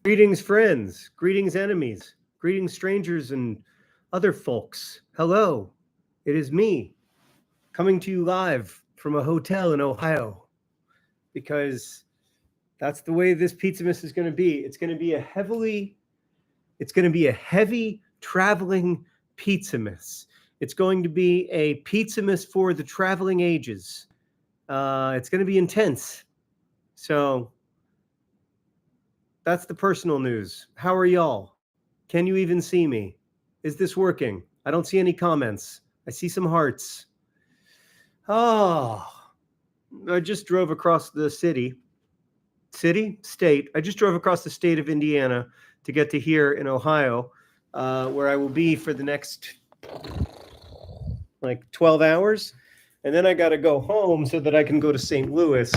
Greetings, friends. Greetings, enemies. Greetings, strangers and other folks. Hello. It is me coming to you live from a hotel in Ohio because that's the way this Pizzamas is going to be. It's going to be a heavy traveling Pizzamas. It's going to be a Pizzamas for the traveling ages. It's going to be intense. So that's the personal news. How are y'all? Can you even see me? Is this working? I don't see any comments. I see some hearts. Oh, I just drove across the state. I just drove across the state of Indiana to get to here in Ohio, where I will be for the next like 12 hours. And then I got to go home so that I can go to St. Louis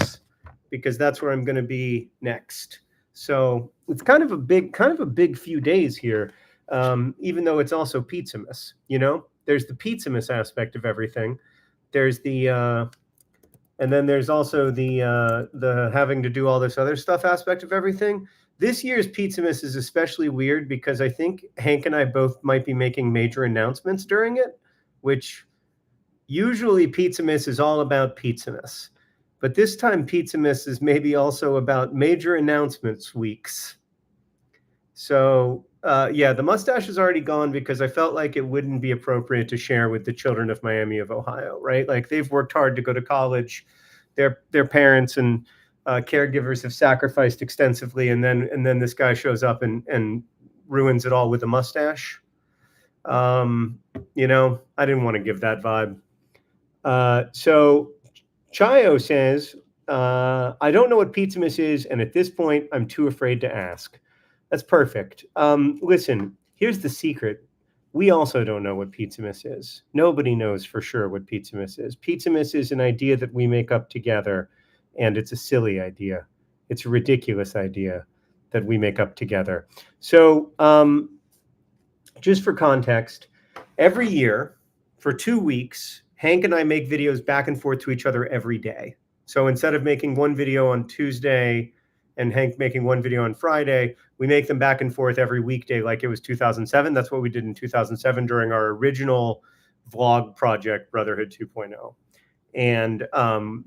because that's where I'm going to be next. So it's kind of a big few days here, even though it's also Pizzamas. You know, there's the Pizzamas aspect of everything. There's the and then there's also the having to do all this other stuff aspect of everything. This year's Pizzamas is especially weird because I think Hank and I both might be making major announcements during it, which usually Pizzamas is all about Pizzamas. But this time Pizzamas is maybe also about major announcements weeks. So yeah, the mustache is already gone because I felt like it wouldn't be appropriate to share with the children of Miami of Ohio, right? Like they've worked hard to go to college. Their parents and caregivers have sacrificed extensively, and then this guy shows up and ruins it all with a mustache. You know, I didn't want to give that vibe. So Chayo says, I don't know what Pizzamas is, and at this point, I'm too afraid to ask. That's perfect. Listen, here's the secret. We also don't know what Pizzamas is. Nobody knows for sure what Pizzamas is. Pizzamas is an idea that we make up together, and it's a silly idea. It's a ridiculous idea that we make up together. So just for context, every year for 2 weeks, Hank and I make videos back and forth to each other every day. So instead of making one video on Tuesday and Hank making one video on Friday, we make them back and forth every weekday like it was 2007. That's what we did in 2007 during our original vlog project, Brotherhood 2.0. And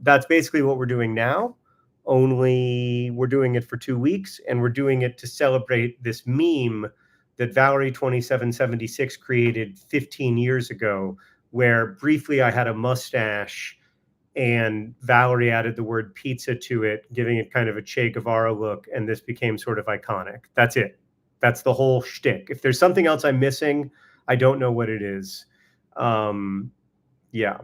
that's basically what we're doing now, only we're doing it for 2 weeks, and we're doing it to celebrate this meme that Valerie2776 created 15 years ago, where briefly I had a mustache and Valerie added the word pizza to it, giving it kind of a Che Guevara look, and this became sort of iconic. That's it. That's the whole shtick. If there's something else I'm missing, I don't know what it is. Yeah.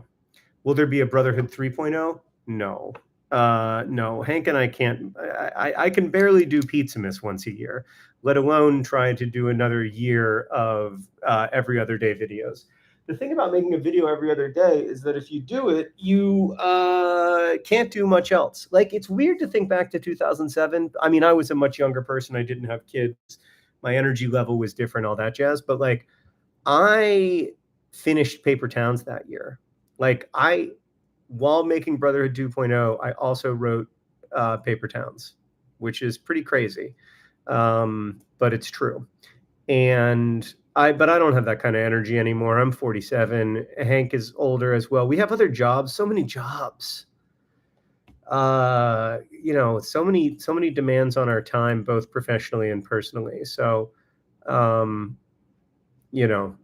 Will there be a Brotherhood 3.0? No. No, Hank and I can't. I can barely do Pizzamas once a year, let alone try to do another year of every other day videos. The thing about making a video every other day is that if you do it, you can't do much else. Like, it's weird to think back to 2007. I mean, I was a much younger person. I didn't have kids. My energy level was different, all that jazz. But like, I finished Paper Towns that year. Like, while making Brotherhood 2.0, I also wrote Paper Towns, which is pretty crazy. But it's true. And but I don't have that kind of energy anymore. I'm 47. Hank is older as well. We have other jobs, so many jobs. You know, so many demands on our time, both professionally and personally. So, you know,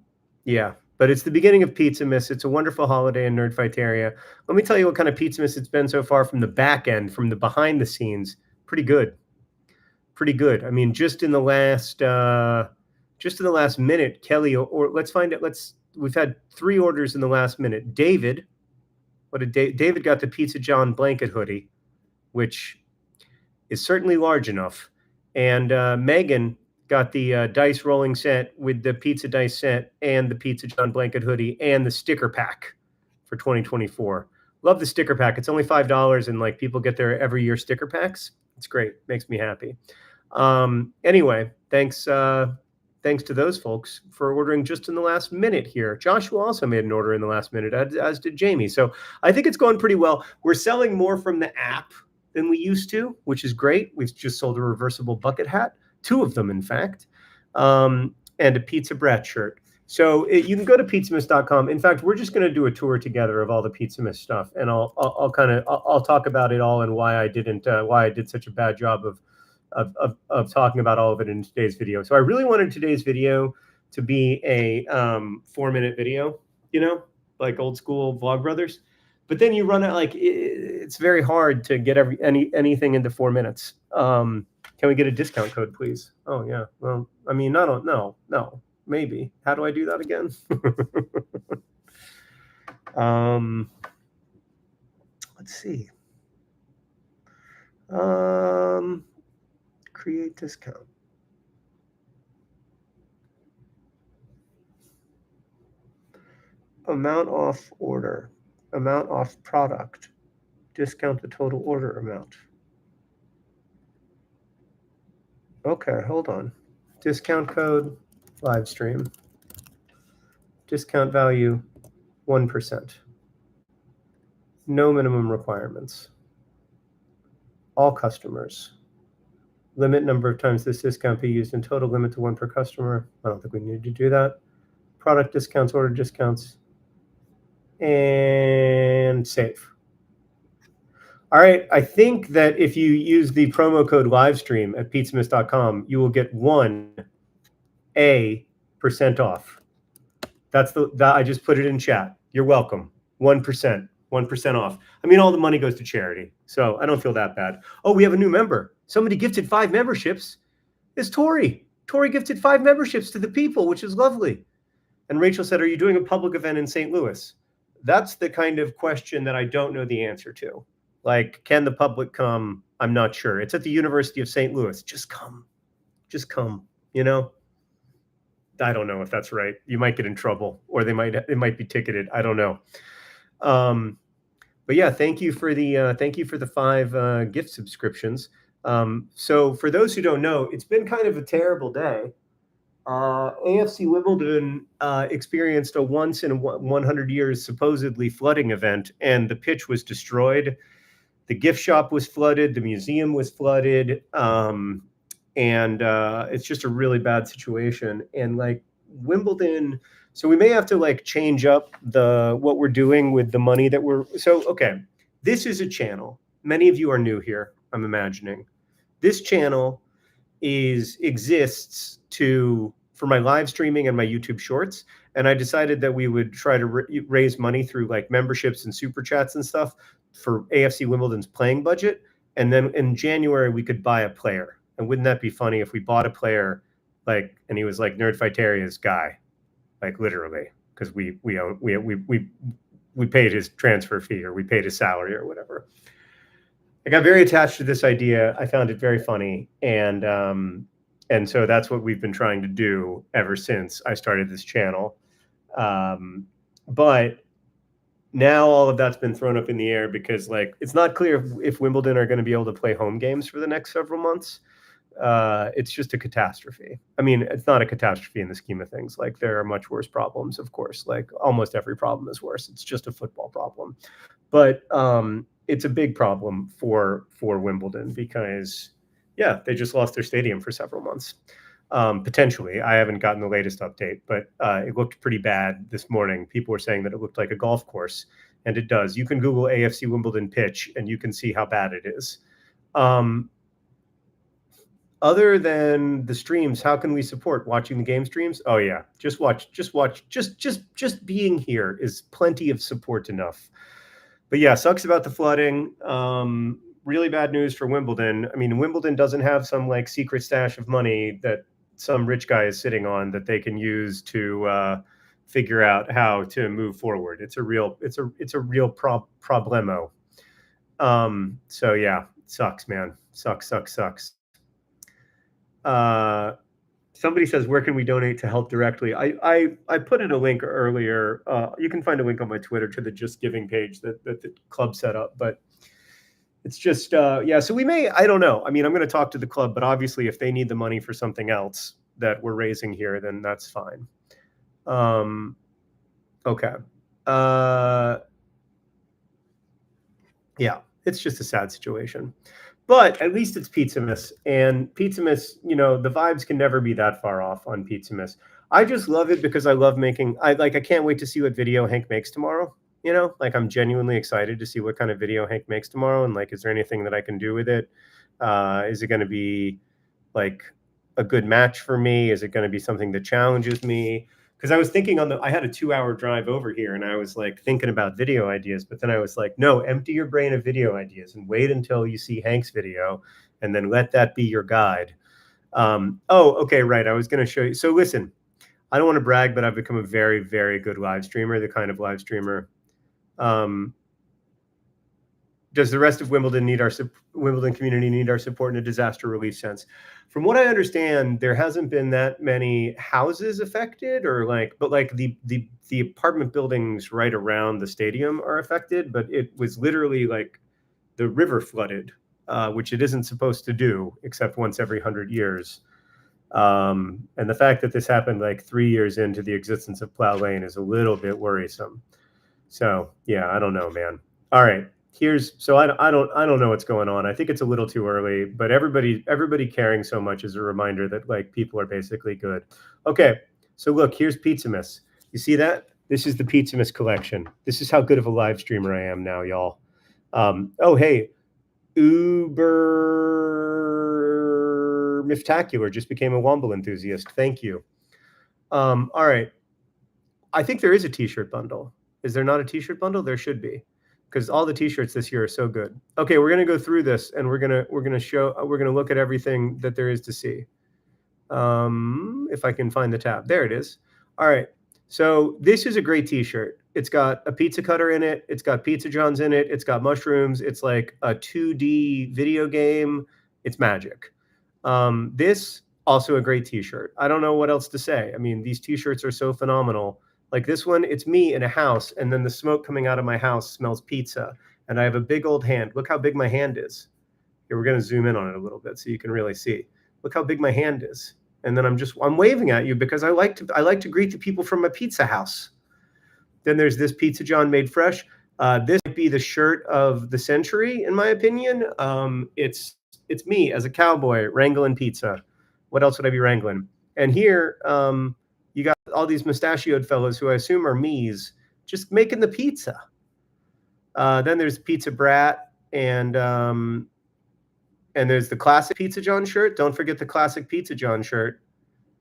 yeah. But it's the beginning of Pizzamas. It's a wonderful holiday in Nerdfighteria. Let me tell you what kind of Pizzamas it's been so far from the back end, from the behind the scenes. Pretty good. Pretty good. I mean, just in the last minute, Kelly, or let's find it. We've had 3 orders in the last minute. David, David got the Pizza John blanket hoodie, which is certainly large enough. And Megan got the dice rolling set with the pizza dice set and the Pizza John blanket hoodie and the sticker pack for 2024. Love the sticker pack. It's only $5, and like people get their every year sticker packs. It's great. Makes me happy. Anyway, thanks to those folks for ordering just in the last minute here. Joshua also made an order in the last minute, as did Jamie. So I think it's going pretty well. We're selling more from the app than we used to, which is great. We've just sold a reversible bucket hat. 2 of them, in fact, and a Pizza Brat shirt. So you can go to pizzamas.com. In fact, we're just going to do a tour together of all the Pizzamas stuff, and I'll talk about it all and why I did such a bad job of talking about all of it in today's video. So I really wanted today's video to be a 4-minute video, like old school Vlogbrothers. But then you run out, like it's very hard to get anything into 4 minutes. Can we get a discount code, please? Oh yeah. Well, I mean, I don't know. No, maybe. How do I do that again? Let's see. Create discount. Amount off order. Amount off product. Discount the total order amount. Okay, hold on. Discount code, live stream. Discount value, 1%. No minimum requirements. All customers. Limit number of times this discount be used in total, limit to 1 per customer. I don't think we need to do that. Product discounts, order discounts, and save. All right, I think that if you use the promo code livestream at pizzamas.com, you will get 1% off. I just put it in chat. You're welcome. 1%, 1% off. I mean, all the money goes to charity, so I don't feel that bad. Oh, we have a new member. Somebody gifted 5 memberships. It's Tori. Tori gifted 5 memberships to the people, which is lovely. And Rachel said, are you doing a public event in St. Louis? That's the kind of question that I don't know the answer to. Like, can the public come? I'm not sure. It's at the University of St. Louis. Just come. Just come, I don't know if that's right. You might get in trouble, or it might be ticketed. I don't know. But yeah, thank you for the 5 gift subscriptions. So for those who don't know, it's been kind of a terrible day. AFC Wimbledon experienced a once in 100 years supposedly flooding event, and the pitch was destroyed. The gift shop was flooded. The museum was flooded. And it's just a really bad situation. And like Wimbledon, so we may have to like change up what we're doing with the money that okay, this is a channel. Many of you are new here, I'm imagining. This channel exists for my live streaming and my YouTube shorts. And I decided that we would try to raise money through like memberships and super chats and stuff for AFC Wimbledon's playing budget. And then in January, we could buy a player. And wouldn't that be funny if we bought a player, and he was like Nerdfighteria's guy, like literally, because we paid his transfer fee, or we paid his salary or whatever. I got very attached to this idea. I found it very funny. And so that's what we've been trying to do ever since I started this channel. But now all of that's been thrown up in the air because it's not clear if Wimbledon are going to be able to play home games for the next several months. It's just a catastrophe. I mean, it's not a catastrophe in the scheme of things. Like, there are much worse problems, of course. Like, almost every problem is worse. It's just a football problem. But it's a big problem for Wimbledon because, yeah, they just lost their stadium for several months. Potentially. I haven't gotten the latest update, but it looked pretty bad this morning. People were saying that it looked like a golf course, and it does. You can Google AFC Wimbledon pitch, and you can see how bad it is. Other than the streams, how can we support watching the game streams? Oh yeah, just watch. Just being here is plenty of support enough. But yeah, sucks about the flooding. Really bad news for Wimbledon. I mean, Wimbledon doesn't have some like secret stash of money that some rich guy is sitting on that they can use to figure out how to move forward. It's a real problemo. So yeah, sucks, man. Sucks. Somebody says, where can we donate to help directly? I put in a link earlier. You can find a link on my Twitter to the Just Giving page that the club set up, but it's just, yeah, so we may, I don't know. I mean, I'm going to talk to the club, but obviously if they need the money for something else that we're raising here, then that's fine. Okay. Yeah, it's just a sad situation. But at least it's Pizzamas, and Pizzamas, the vibes can never be that far off on Pizzamas. I just love it because I love making. I can't wait to see what video Hank makes tomorrow. Like I'm genuinely excited to see what kind of video Hank makes tomorrow, and like, is there anything that I can do with it? Is it going to be like a good match for me? Is it going to be something that challenges me? Because I was thinking I had a 2-hour drive over here, and I was like thinking about video ideas, but then I was like, no, empty your brain of video ideas and wait until you see Hank's video, and then let that be your guide. Oh, okay, right. I was going to show you. So listen, I don't want to brag, but I've become a very, very good live streamer, the kind of live streamer. Does the rest of Wimbledon Wimbledon community need our support in a disaster relief sense? From what I understand, there hasn't been that many houses affected, but the apartment buildings right around the stadium are affected. But it was literally like the river flooded, which it isn't supposed to do except once every 100 years. And the fact that this happened like 3 years into the existence of Plow Lane is a little bit worrisome. So yeah, I don't know, man. All right. I don't know what's going on. I think it's a little too early, but everybody caring so much is a reminder that like people are basically good. Okay, so look, here's Pizzamas. You see that? This is the Pizzamas collection. This is how good of a live streamer I am now, y'all. Oh hey, Uber Miftacular just became a Womble enthusiast. Thank you. All right. I think there is a t-shirt bundle. Is there not a t-shirt bundle? There should be, because all the t-shirts this year are so good. Okay, we're gonna go through this, and we're gonna look at everything that there is to see. If I can find the tab, there it is. All right, so this is a great t-shirt. It's got a pizza cutter in it. It's got Pizza Johns in it. It's got mushrooms. It's like a 2D video game. It's magic. This also a great t-shirt. I don't know what else to say. I mean, these t-shirts are so phenomenal. Like this one, it's me in a house, and then the smoke coming out of my house smells pizza, and I have a big old hand. Look how big my hand is. Here, we're going to zoom in on it a little bit so you can really see. Look how big my hand is. And then I'm waving at you because I like to greet the people from my pizza house. Then there's this Pizza John made fresh. This might be the shirt of the century, in my opinion. It's me as a cowboy wrangling pizza. What else would I be wrangling? And here, you got all these mustachioed fellows who I assume are me's just making the pizza. Then there's Pizza Brat, and there's the classic Pizza John shirt. Don't forget the classic Pizza John shirt.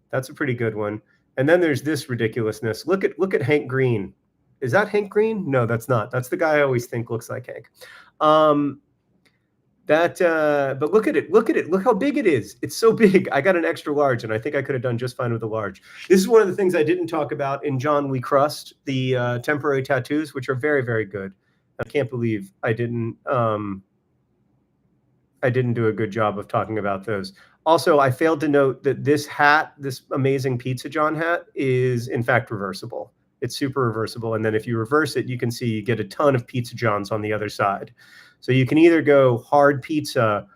That's a pretty good one. And then there's this ridiculousness. Look at Hank Green. Is that Hank Green? No, that's not. That's the guy I always think looks like Hank. But look at it. Look how big it is. It's so big. I got an extra large, and I think I could have done just fine with a large. This is one of the things I didn't talk about in John We Crust, the temporary tattoos, which are very, very good. I can't believe I didn't do a good job of talking about those. Also, I failed to note that this hat, this amazing Pizza John hat, is in fact reversible. It's super reversible. And then if you reverse it, you can see you get a ton of Pizza Johns on the other side. So you can either go hard pizza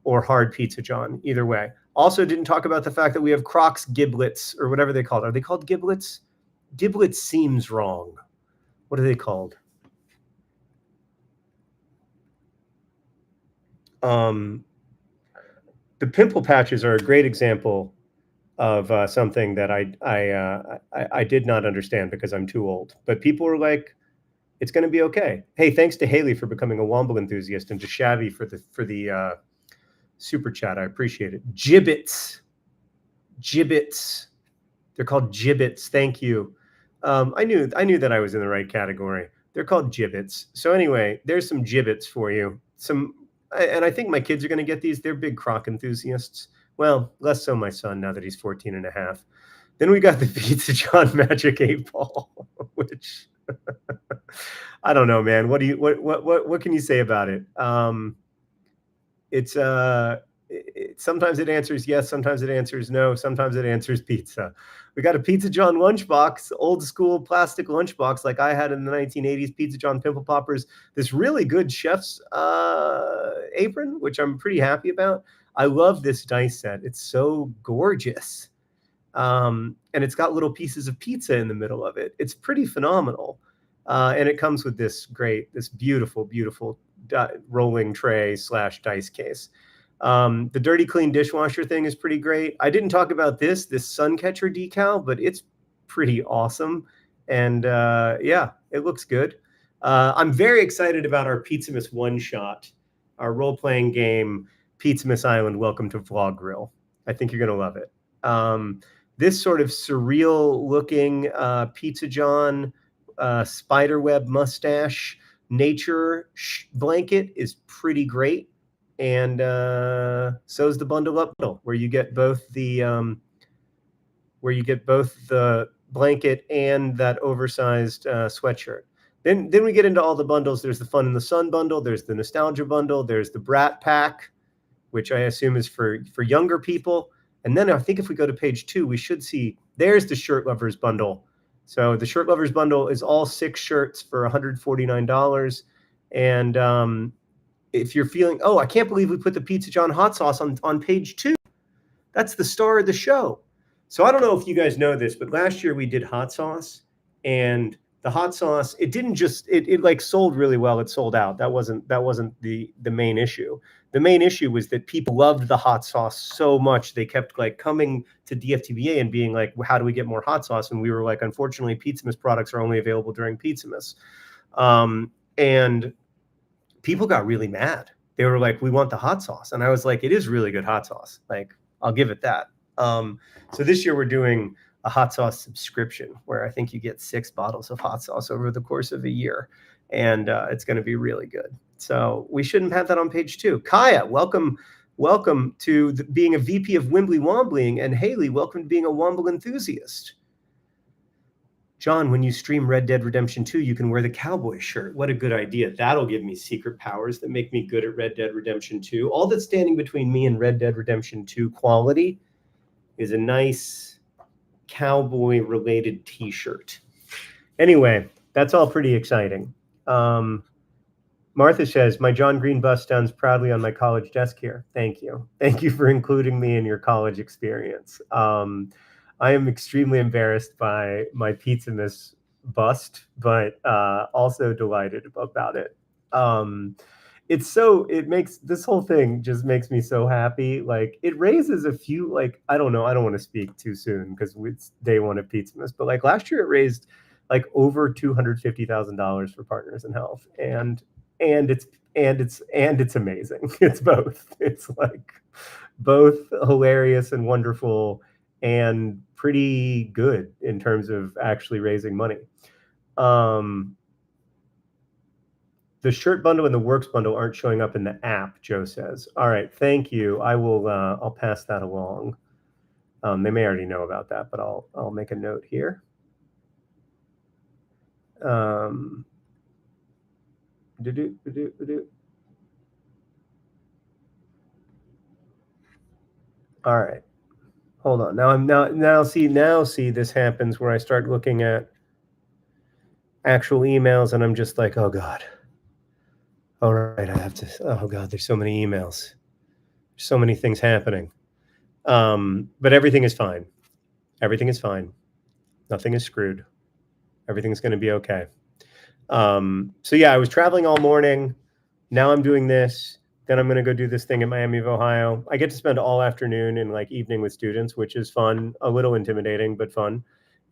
or hard Pizza John, either way. Also didn't talk about the fact that we have Crocs giblets, or whatever they called. Are they called giblets? Giblets seems wrong. What are they called? The pimple patches are a great example of something that I did not understand because I'm too old. But people were like, it's going to be okay. Hey, thanks to Haley for becoming a Womble enthusiast, and to Shabby for the super chat. I appreciate it. Gibbets. They're called gibbets. Thank you. I knew that I was in the right category. They're called gibbets. So anyway, there's some gibbets for you. And I think my kids are going to get these. They're big Croc enthusiasts. Well, less so my son now that he's 14 and a half. Then we got the Pizza John Magic 8 Ball, which I don't know, man. What can you say about it? Sometimes it answers yes, sometimes it answers no, sometimes it answers pizza. We got a Pizza John lunchbox, old school plastic lunchbox like I had in the 1980s, Pizza John Pimple Poppers. This really good chef's apron, which I'm pretty happy about. I love this dice set. It's so gorgeous. And it's got little pieces of pizza in the middle of it. It's pretty phenomenal. And it comes with this beautiful, beautiful rolling tray / dice case. The Dirty Clean dishwasher thing is pretty great. I didn't talk about this Suncatcher decal, but it's pretty awesome. And yeah, it looks good. I'm very excited about our Pizzamas one-shot, our role-playing game, Pizzamas Island, Welcome to Vlog Grill. I think you're going to love it. This sort of surreal-looking Pizza John spiderweb mustache nature blanket is pretty great. And so is the bundle up middle, where you get both the blanket and that oversized sweatshirt. Then we get into all the bundles. There's the Fun in the Sun bundle. There's the Nostalgia bundle. There's the Brat Pack, which I assume is for younger people. And then I think if we go to page 2, we should see there's the Shirt Lovers bundle. So the Shirt Lovers bundle is all 6 shirts for $149. And if you're feeling, oh, I can't believe we put the Pizza John hot sauce on page 2. That's the star of the show. So I don't know if you guys know this, but last year we did hot sauce, and the hot sauce, it didn't just, it like sold really well. It sold out. That wasn't the main issue. The main issue was that people loved the hot sauce so much. They kept like coming to DFTBA and being like, well, how do we get more hot sauce? And we were like, unfortunately, Pizzamas products are only available during Pizzamas. And people got really mad. They were like, we want the hot sauce. And I was like, it is really good hot sauce. Like, I'll give it that. So this year we're doing a hot sauce subscription where I think you get 6 bottles of hot sauce over the course of a year. And it's going to be really good. So we shouldn't have that on page 2. Kaya, welcome to being a VP of Wimbly Wombling. And Haley, welcome to being a Womble enthusiast. John, when you stream Red Dead Redemption 2, you can wear the cowboy shirt. What a good idea. That'll give me secret powers that make me good at Red Dead Redemption 2. All that's standing between me and Red Dead Redemption 2 quality is a nice cowboy-related t-shirt. Anyway, that's all pretty exciting. Martha says, my John Green bust stands proudly on my college desk here. Thank you. Thank you for including me in your college experience. I am extremely embarrassed by my Pizzamas bust, but also delighted about it. It makes this whole thing just makes me so happy. Like, it raises a few, like, I don't know, I don't want to speak too soon because it's day 1 of Pizzamas, but like last year it raised like over $250,000 for Partners in Health, and it's amazing. It's both. It's like both hilarious and wonderful and pretty good in terms of actually raising money. The shirt bundle and the works bundle aren't showing up in the app, Joe says. All right, thank you. I will. I'll pass that along. They may already know about that, but I'll make a note here. All right. Hold on. Now see this happens where I start looking at actual emails and I'm just like, oh God. All right, I have to, oh God, there's so many emails. So many things happening. But everything is fine. Everything is fine. Nothing is screwed. Everything's going to be okay. So yeah, I was traveling all morning. Now I'm doing this. Then I'm going to go do this thing in Miami of Ohio. I get to spend all afternoon and like evening with students, which is fun, a little intimidating, but fun.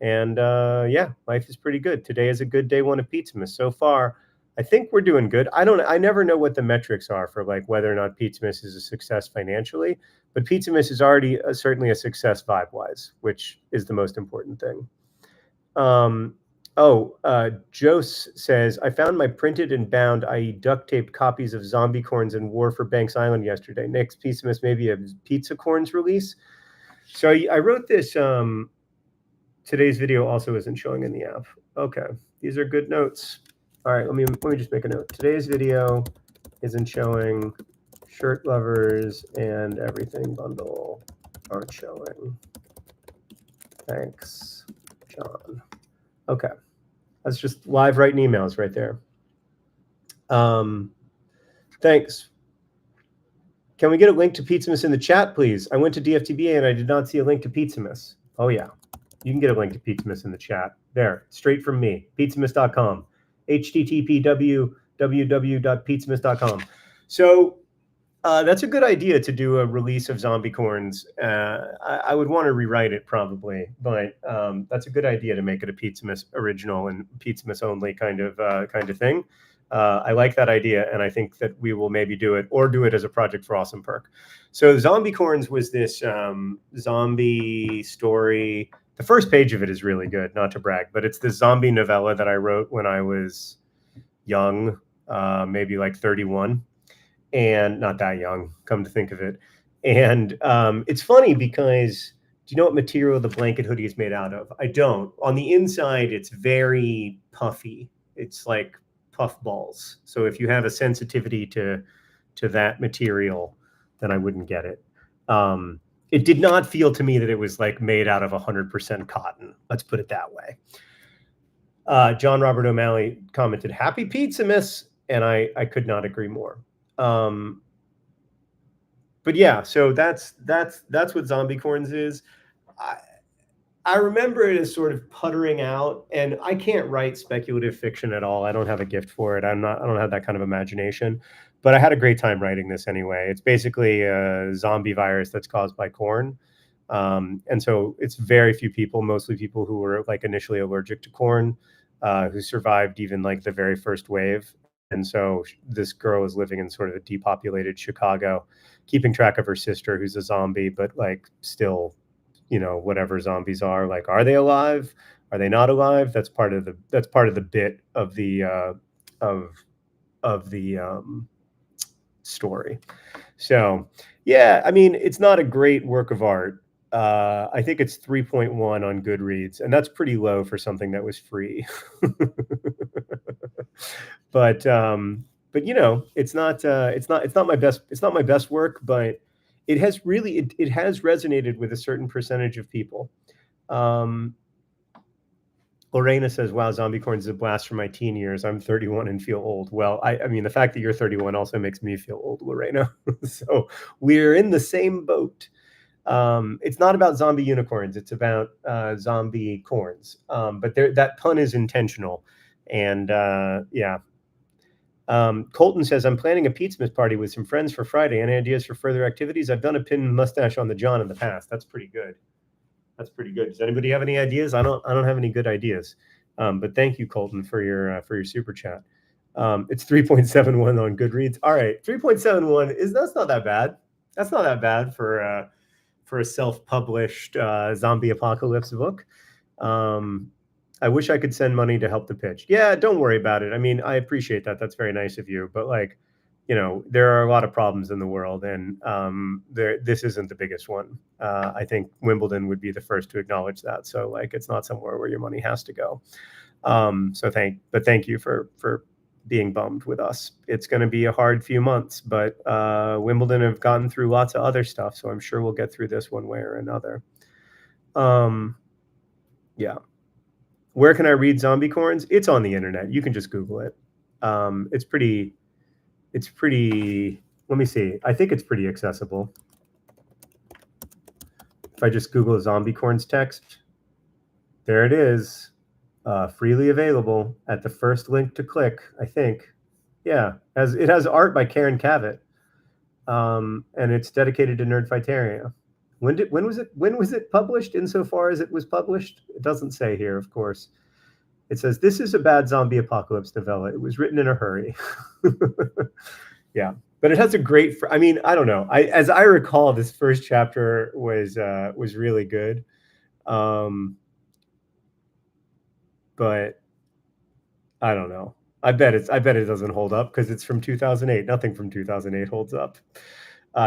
And yeah, life is pretty good. Today is a good day 1 of Pizzamas. So far, I think we're doing good. I never know what the metrics are for like whether or not Pizzamas is a success financially, but Pizzamas is already certainly a success vibe-wise, which is the most important thing. Jose says, I found my printed and bound, i.e. duct taped copies of Zombie Corns and War for Banks Island yesterday. Next Pizzamas, maybe a Pizza Corns release. So I wrote this. Today's video also isn't showing in the app. Okay, these are good notes. All right, let me just make a note. Today's video isn't showing. Shirt Lovers and Everything bundle aren't showing. Thanks, John. Okay, that's just live writing emails right there. Thanks. Can we get a link to Pizzamas in the chat, please? I went to DFTBA and I did not see a link to Pizzamas. Oh yeah, you can get a link to Pizzamas in the chat. There, straight from me, pizzamas.com. http www.pizzamas.com. So that's a good idea to do a release of Zombie Corns. I would want to rewrite it probably, but that's a good idea to make it a Pizzamas original and Pizzamas only kind of thing. I like that idea, and I think that we will maybe do it or do it as a project for Awesome Perk. So Zombie Corns was this zombie story. The first page of it is really good, not to brag, but it's this zombie novella that I wrote when I was young, maybe like 31, and not that young, come to think of it. And it's funny because do you know what material the blanket hoodie is made out of? I don't. On the inside, it's very puffy. It's like puff balls. So if you have a sensitivity to that material, then I wouldn't get it. It did not feel to me that it was like made out of 100% cotton. Let's put it that way. John Robert O'Malley commented, "Happy Pizzamas," and I could not agree more. But yeah, so that's what Zombie Corns is. I, I remember it as sort of puttering out, and I can't write speculative fiction at all. I don't have a gift for it. I don't have that kind of imagination. But I had a great time writing this anyway. It's basically a zombie virus that's caused by corn. And so it's very few people, mostly people who were like initially allergic to corn, who survived even like the very first wave. And so this girl is living in sort of a depopulated Chicago, keeping track of her sister, who's a zombie, but like still, whatever zombies are they alive? Are they not alive? That's part of the bit of the of the story. So yeah, I mean, it's not a great work of art. I think it's 3.1 on Goodreads, and that's pretty low for something that was free. but it's not my best work, but it has resonated with a certain percentage of people. Um, Lorena says, "Wow, Zombie Corns is a blast from my teen years. I'm 31 and feel old." Well, I mean, the fact that you're 31 also makes me feel old, Lorena. So we're in the same boat. It's not about zombie unicorns. It's about zombie corns. But that pun is intentional. And yeah. Colton says, "I'm planning a Pizzamas party with some friends for Friday. Any ideas for further activities? I've done a pin mustache on the John in the past. That's pretty good. That's pretty good. Does anybody have any ideas? I don't have any good ideas. But thank you, Colton, for your super chat. It's 3.71 on Goodreads. All right, 3.71 that's not that bad. That's not that bad for a self-published zombie apocalypse book. I wish I could send money to help the pitch. Yeah, don't worry about it. I mean, I appreciate that. That's very nice of you. But like, there are a lot of problems in the world, and this isn't the biggest one. I think Wimbledon would be the first to acknowledge that. So like, it's not somewhere where your money has to go. Thank you for being bummed with us. It's going to be a hard few months, but Wimbledon have gotten through lots of other stuff, so I'm sure we'll get through this one way or another. Yeah. Where can I read Zombie Corns? It's on the internet. You can just Google it. It's pretty, let me see. I think it's pretty accessible. If I just Google Zombie Corns text, there it is. Freely available at the first link to click, I think. Yeah, it has art by Karen Cavett, and it's dedicated to Nerdfighteria. When was it published? Insofar as it was published, it doesn't say here, of course. It says, "This is a bad zombie apocalypse novella. It was written in a hurry." Yeah, but it has a great. I mean, I don't know. As I recall, this first chapter was really good. But I don't know. I bet it doesn't hold up because it's from 2008. Nothing from 2008 holds up.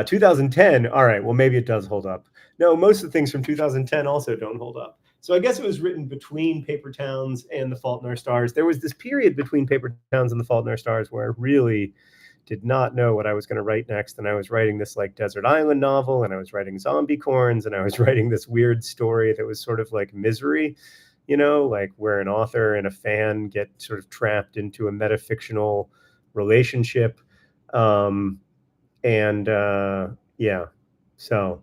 2010. All right. Well, maybe it does hold up. No, most of the things from 2010 also don't hold up. So I guess it was written between Paper Towns and The Fault in Our Stars. There was this period between Paper Towns and The Fault in Our Stars where I really did not know what I was going to write next. And I was writing this like desert island novel, and I was writing Zombie Corns, and I was writing this weird story that was sort of like Misery, like where an author and a fan get sort of trapped into a metafictional relationship. Yeah, so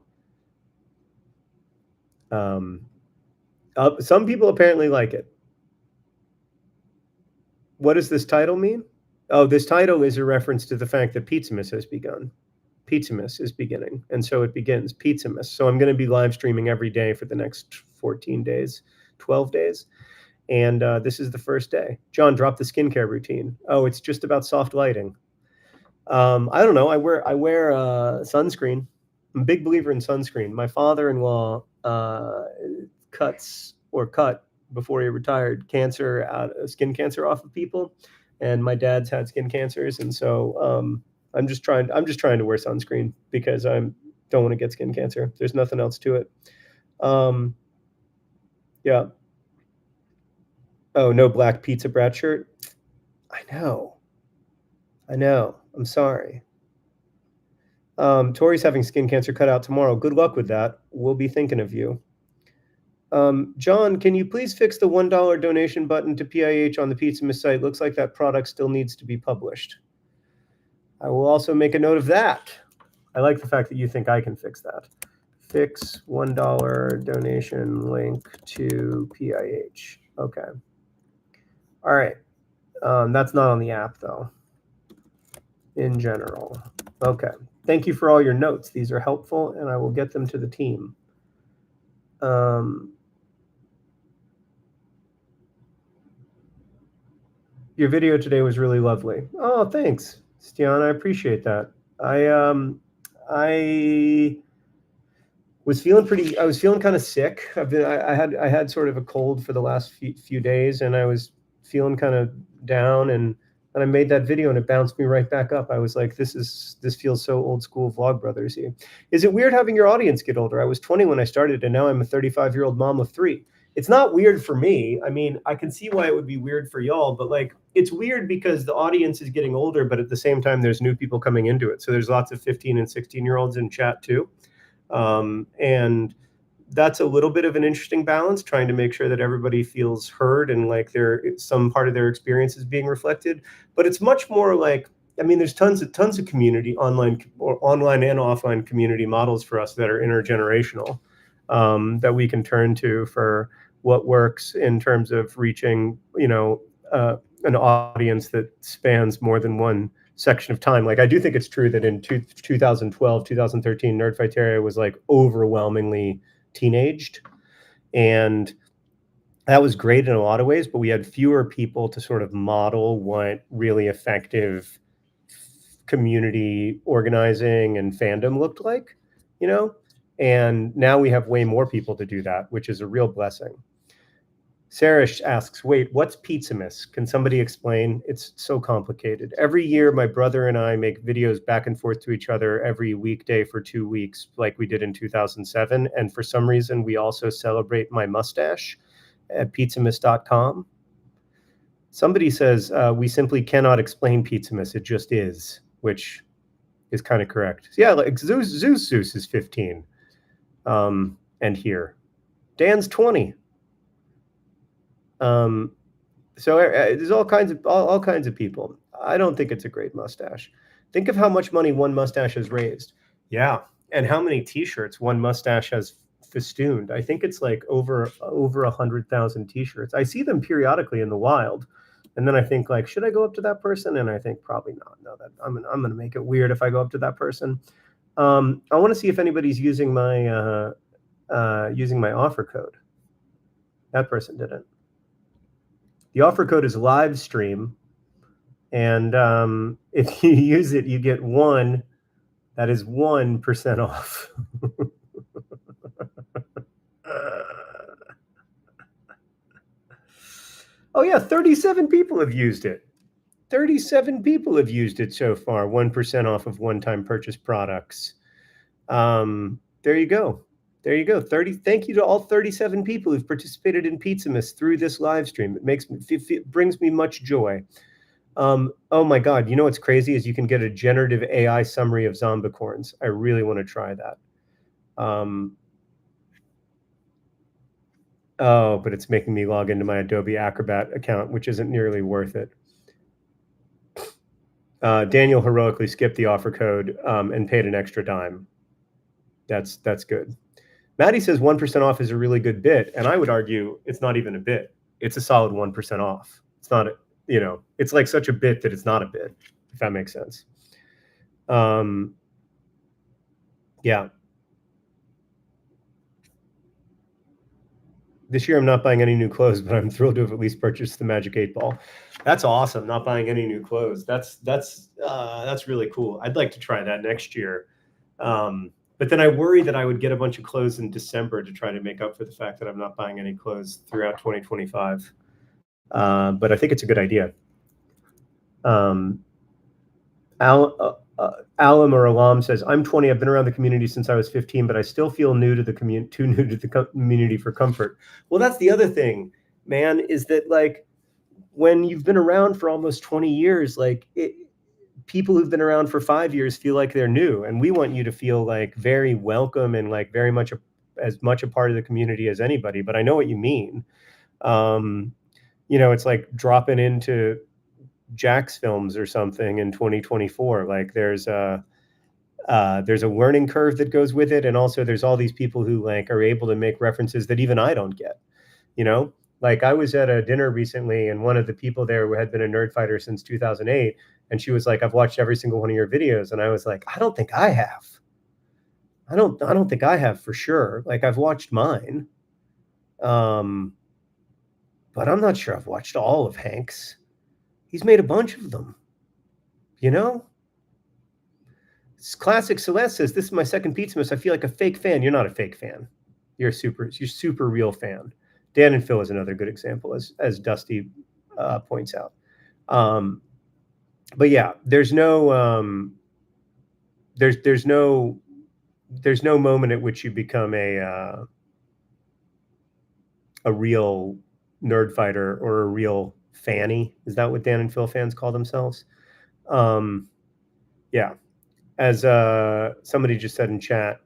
some people apparently like it. What does this title mean? Oh, this title is a reference to the fact that Pizzamas has begun. Pizzamas is beginning, and so it begins, Pizzamas. So I'm going to be live streaming every day for the next 14 days, 12 days, and this is the first day. John, drop the skincare routine. Oh, it's just about soft lighting. I don't know. I wear sunscreen. I'm a big believer in sunscreen. My father-in-law cut before he retired skin cancer off of people, and my dad's had skin cancers, and so I'm just trying to wear sunscreen because I don't want to get skin cancer. There's nothing else to it. Yeah. Oh, no black pizza brat shirt. I know. I'm sorry. Tori's having skin cancer cut out tomorrow. Good luck with that. We'll be thinking of you. John, can you please fix the $1 donation button to PIH on the Pizzamas site? Looks like that product still needs to be published. I will also make a note of that. I like the fact that you think I can fix that. Fix $1 donation link to PIH. Okay. All right. That's not on the app, though. In general. Okay. Thank you for all your notes. These are helpful, and I will get them to the team. Your video today was really lovely. Oh, thanks, Stian. I appreciate that. I was feeling kind of sick. I had sort of a cold for the last few days, and I was feeling kind of down, and I made that video, and it bounced me right back up. I was like, this feels so old school Vlogbrothersy. Is it weird having your audience get older? I was 20 when I started, and now I'm a 35-year-old mom of 3. It's not weird for me. I mean, I can see why it would be weird for y'all, but like, it's weird because the audience is getting older, but at the same time, there's new people coming into it. So there's lots of 15 and 16-year-olds in chat too. And that's a little bit of an interesting balance, trying to make sure that everybody feels heard and like some part of their experience is being reflected. But it's much more like, I mean, there's tons of community online and offline community models for us that are intergenerational, that we can turn to for what works in terms of reaching, an audience that spans more than one section of time. Like, I do think it's true that in 2012, 2013, Nerdfighteria was like overwhelmingly teenaged, and that was great in a lot of ways, but we had fewer people to sort of model what really effective community organizing and fandom looked like, and now we have way more people to do that, which is a real blessing. Sarah asks, wait, what's Pizzamas? Can somebody explain? It's so complicated. Every year, my brother and I make videos back and forth to each other every weekday for 2 weeks, like we did in 2007. And for some reason, we also celebrate my mustache at pizzamas.com. Somebody says, we simply cannot explain Pizzamas. It just is, which is kind of correct. So yeah, like Zeus is 15. And here. Dan's 20. So there's all kinds of people. I don't think it's a great mustache. Think of how much money one mustache has raised. Yeah, and how many T-shirts one mustache has festooned. I think it's like over 100,000 T-shirts. I see them periodically in the wild, and then I think like, should I go up to that person? And I think probably not. No, that I'm gonna make it weird if I go up to that person. I want to see if anybody's using my offer code. That person didn't. The offer code is live stream, and if you use it, you get 1. That is 1% off. Oh yeah, 37 people have used it. 37 people have used it so far. 1% off of one-time purchase products. There you go. There you go. Thank you to all 37 people who've participated in Pizzamas through this live stream. It brings me much joy. Oh my God. You know what's crazy is you can get a generative AI summary of zombicorns. I really want to try that. Oh, but it's making me log into my Adobe Acrobat account, which isn't nearly worth it. Daniel heroically skipped the offer code and paid an extra dime. That's good. Maddie says 1% off is a really good bit, and I would argue it's not even a bit. It's a solid 1% off. It's not you know, it's like such a bit that it's not a bit, if that makes sense. Yeah. This year I'm not buying any new clothes, but I'm thrilled to have at least purchased the Magic 8 Ball. That's awesome. Not buying any new clothes. That's really cool. I'd like to try that next year. But then I worry that I would get a bunch of clothes in December to try to make up for the fact that I'm not buying any clothes throughout 2025. But I think it's a good idea. Alam or Alam says, I'm 20. I've been around the community since I was 15, but I still feel too new to the community for comfort. Well, that's the other thing, man, is that like when you've been around for almost 20 years, like people who've been around for 5 years feel like they're new. And we want you to feel like very welcome and like very much as much a part of the community as anybody. But I know what you mean. It's like dropping into Jack's films or something in 2024. Like there's a learning curve that goes with it, and also there's all these people who like are able to make references that even I don't get. Like I was at a dinner recently, and one of the people there had been a nerd fighter since 2008, and she was like, I've watched every single one of your videos. And I was like, I don't think I have. I don't think I have for sure. Like I've watched mine, but I'm not sure I've watched all of Hank's. He's made a bunch of them, you know? Classic Celeste says, this is my second Pizzamas. I feel like a fake fan. You're not a fake fan. You're super real fan. Dan and Phil is another good example, as Dusty points out. But yeah, there's no moment at which you become a real nerd fighter or a real fanny. Is that what Dan and Phil fans call themselves? Yeah. As somebody just said in chat,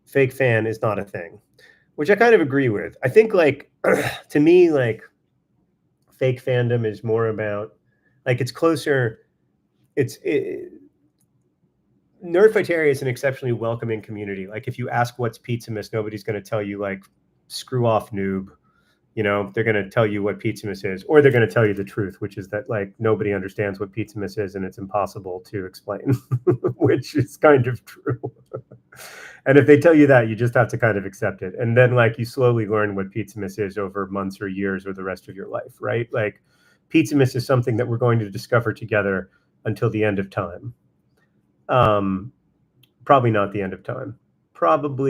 fake fan is not a thing, which I kind of agree with. I think like to me, like fake fandom is more about like it's closer. Nerdfighteria is an exceptionally welcoming community. Like if you ask what's Pizzamas, nobody's going to tell you like screw off noob. They're going to tell you what Pizzamas is, or they're going to tell you the truth, which is that like nobody understands what Pizzamas is and it's impossible to explain, which is kind of true. And if they tell you that, you just have to kind of accept it. And then like you slowly learn what Pizzamas is over months or years or the rest of your life, right? Like Pizzamas is something that we're going to discover together until the end of time. Probably not the end of time. Probably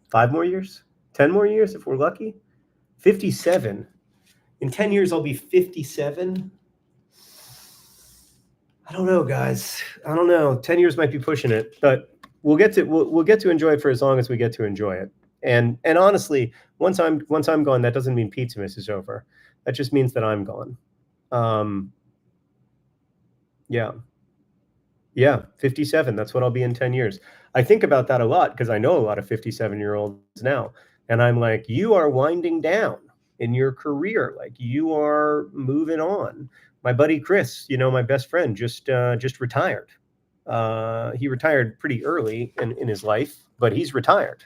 5 more years, 10 more years if we're lucky. 57. In 10 years, I'll be 57. I don't know, guys. I don't know. 10 years might be pushing it, but we'll get to enjoy it for as long as we get to enjoy it. And honestly, once I'm gone, that doesn't mean Pizzamas is over. That just means that I'm gone. Yeah, 57. That's what I'll be in 10 years. I think about that a lot because I know a lot of 57-year-olds now. And I'm like, you are winding down in your career. Like you are moving on. My buddy Chris, my best friend, just retired. He retired pretty early in his life, but he's retired.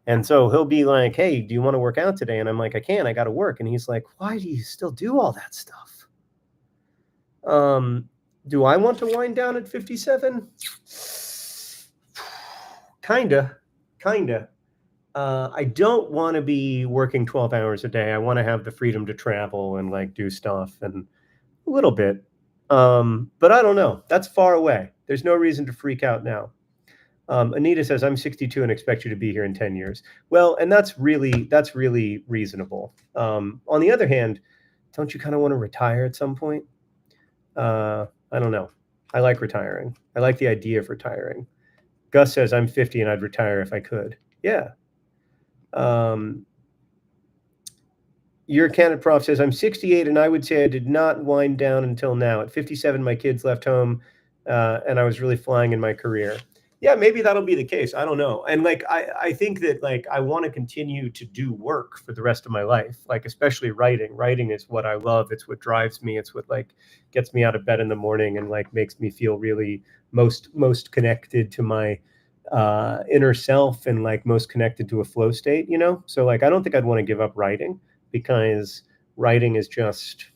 And so he'll be like, hey, do you want to work out today? And I'm like, I can't. I got to work. And he's like, why do you still do all that stuff? Do I want to wind down at 57? Kinda. I don't want to be working 12 hours a day. I want to have the freedom to travel and like do stuff and a little bit. But I don't know. That's far away. There's no reason to freak out now. Anita says, I'm 62 and expect you to be here in 10 years. Well, and that's really reasonable. On the other hand, don't you kind of want to retire at some point? I don't know. I like retiring. I like the idea of retiring. Gus says, I'm 50 and I'd retire if I could. Yeah. Your candidate prof says, I'm 68 and I would say I did not wind down until now. At 57, my kids left home and I was really flying in my career. Yeah, maybe that'll be the case. I don't know. And like, I think that like, I want to continue to do work for the rest of my life, like especially writing. Writing is what I love. It's what drives me. It's what like gets me out of bed in the morning and like makes me feel really most connected to my inner self and like most connected to a flow state, you know? So like I don't think I'd want to give up writing because writing is just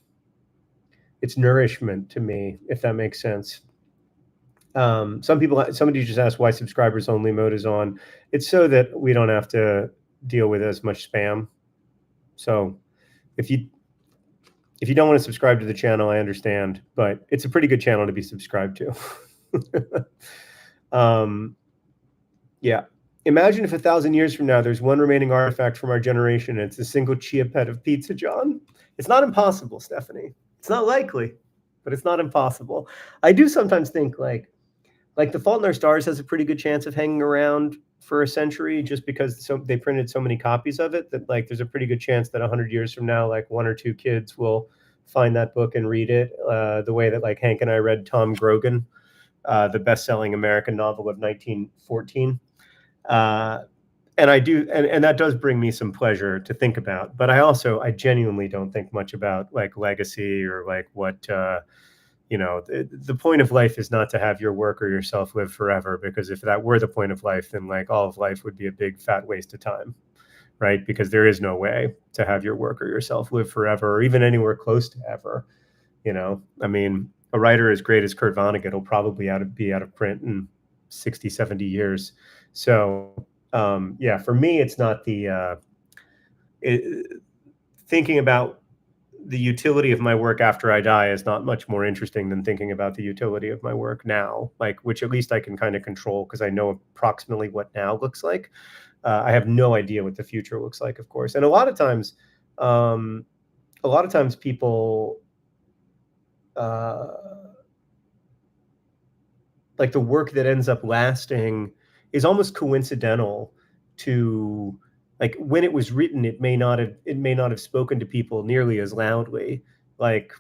it's nourishment to me, if that makes sense. Somebody just asked why subscribers only mode is on. It's so that we don't have to deal with as much spam. So if you if you don't want to subscribe to the channel, I understand, but it's a pretty good channel to be subscribed to. um, yeah. Imagine if 1,000 years from now, there's one remaining artifact from our generation, and it's a single chia pet of Pizza John. It's not impossible, Stephanie. It's not likely, but it's not impossible. I do sometimes think like The Fault in Our Stars has a pretty good chance of hanging around for a century just because they printed so many copies of it that like there's a pretty good chance that 100 years from now, like one or two kids will find that book and read it the way that like Hank and I read Tom Grogan, the best-selling American novel of 1914. And I do, and that does bring me some pleasure to think about. But I genuinely don't think much about like legacy or like what, the point of life is not to have your work or yourself live forever, because if that were the point of life, then like all of life would be a big fat waste of time, right? Because there is no way to have your work or yourself live forever or even anywhere close to ever. I mean, a writer as great as Kurt Vonnegut will probably be out of print in 60, 70 years. So yeah, for me, it's not thinking about the utility of my work after I die is not much more interesting than thinking about the utility of my work now, like, which at least I can kind of control because I know approximately what now looks like. I have no idea what the future looks like, of course. And a lot of times people, like the work that ends up lasting is almost coincidental to like when it was written. It may not have spoken to people nearly as loudly. Like,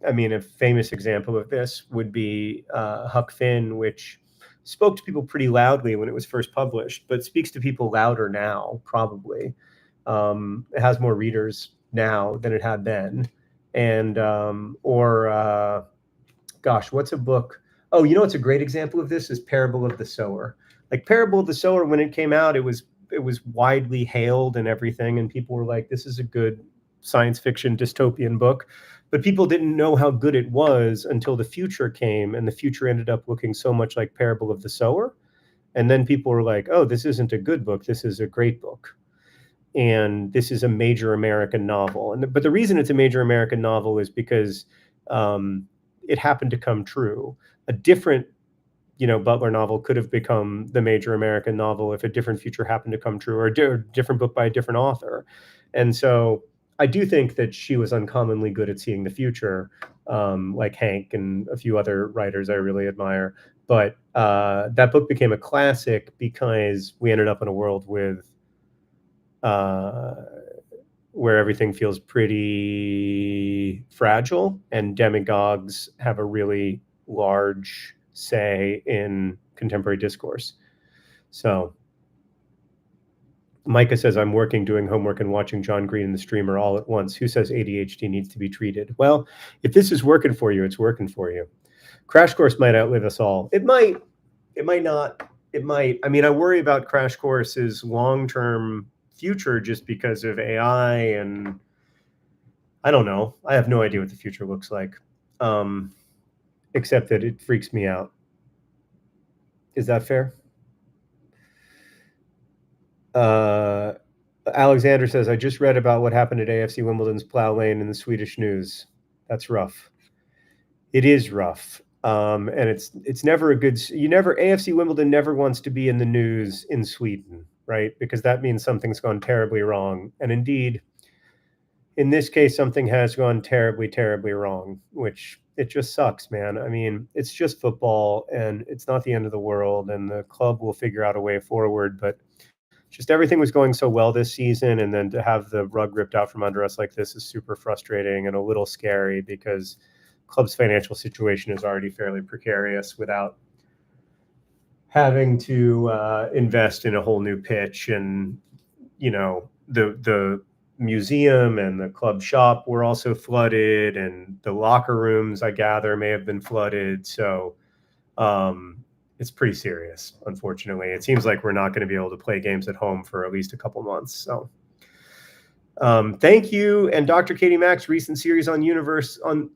I mean, a famous example of this would be Huck Finn, which spoke to people pretty loudly when it was first published, but speaks to people louder now, probably. It has more readers now than it had then. And gosh, what's a book? Oh, what's a great example of this is Parable of the Sower. Like Parable of the Sower, when it came out, it was widely hailed and everything, and people were like, "This is a good science fiction dystopian book." But people didn't know how good it was until the future came, and the future ended up looking so much like Parable of the Sower. And then people were like, "Oh, this isn't a good book. This is a great book." And this is a major American novel. But the reason it's a major American novel is because it happened to come true. A different, Butler novel could have become the major American novel if a different future happened to come true, or a different book by a different author. And so I do think that she was uncommonly good at seeing the future, like Hank and a few other writers I really admire. But that book became a classic because we ended up in a world with where everything feels pretty fragile, and demagogues have a really large say in contemporary discourse. So Micah says, I'm working, doing homework, and watching John Green and the Streamer all at once. Who says ADHD needs to be treated? Well, if this is working for you, it's working for you. Crash Course might outlive us all. It might not. It might. I mean, I worry about Crash Course's long-term future just because of AI, and I don't know. I have no idea what the future looks like, except that it freaks me out. Is that fair? Alexander says, I just read about what happened at AFC Wimbledon's plow lane in the Swedish news. That's rough. It is rough. And it's never a good, AFC Wimbledon never wants to be in the news in Sweden, right? Because that means something's gone terribly wrong. And indeed, in this case, something has gone terribly, terribly wrong, which it just sucks, man. I mean, it's just football and it's not the end of the world, and the club will figure out a way forward. But just everything was going so well this season, and then to have the rug ripped out from under us like this is super frustrating and a little scary, because club's financial situation is already fairly precarious without having to invest in a whole new pitch. And the museum and the club shop were also flooded, and the locker rooms, I gather, may have been flooded. So it's pretty serious, unfortunately. It seems like we're not going to be able to play games at home for at least a couple months. So thank you. And Dr. Katie Mack's recent series on the universe on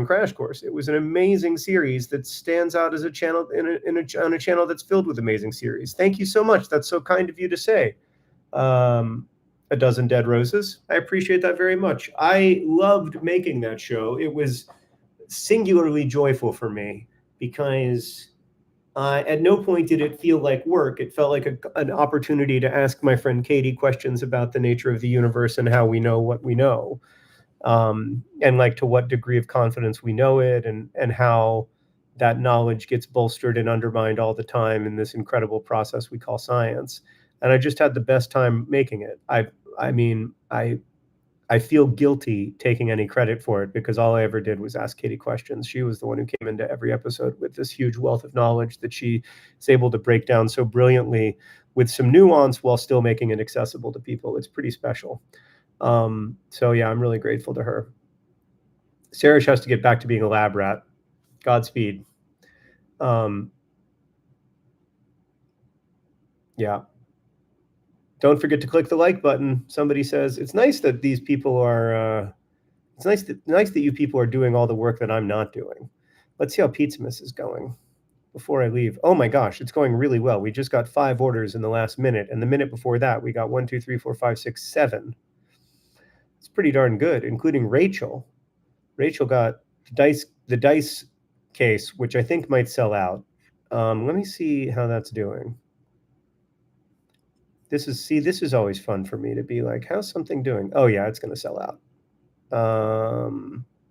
Crash Course. It was an amazing series that stands out as a channel on a channel that's filled with amazing series. Thank you so much. That's so kind of you to say. A Dozen Dead Roses. I appreciate that very much. I loved making that show. It was singularly joyful for me because at no point did it feel like work. It felt like an opportunity to ask my friend Katie questions about the nature of the universe and how we know what we know, and like to what degree of confidence we know it, and how that knowledge gets bolstered and undermined all the time in this incredible process we call science. And I just had the best time making it. I feel guilty taking any credit for it because all I ever did was ask Katie questions. She was the one who came into every episode with this huge wealth of knowledge that she is able to break down so brilliantly with some nuance while still making it accessible to people. It's pretty special. So yeah, I'm really grateful to her. Sarah has to get back to being a lab rat. Godspeed. Yeah. Don't forget to click the like button. Somebody says, it's nice that these people are, it's nice that you people are doing all the work that I'm not doing. Let's see how Pizzamas is going before I leave. Oh my gosh, it's going really well. We just got 5 orders in the last minute. And the minute before that, we got 1, 2, 3, 4, 5, 6, 7. It's pretty darn good, including Rachel. Rachel got the dice case, which I think might sell out. Let me see how that's doing. This is always fun for me to be like, how's something doing? Oh yeah, it's going to sell out.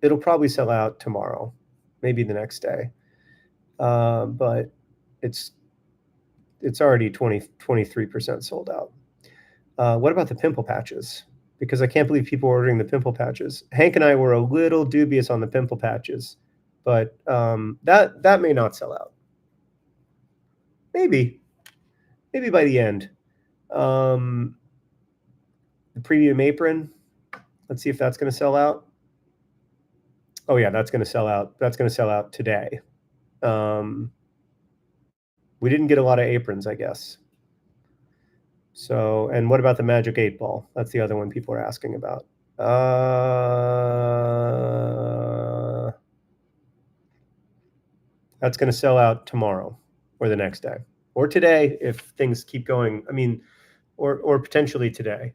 It'll probably sell out tomorrow, maybe the next day. But it's already 23% sold out. What about the pimple patches? Because I can't believe people are ordering the pimple patches. Hank and I were a little dubious on the pimple patches, but that may not sell out. Maybe by the end. The premium apron. Let's see if that's going to sell out. Oh yeah, that's going to sell out. That's going to sell out today. We didn't get a lot of aprons, I guess. So, and what about the Magic 8 Ball? That's the other one people are asking about. That's going to sell out tomorrow or the next day or today if things keep going. I mean, or potentially today.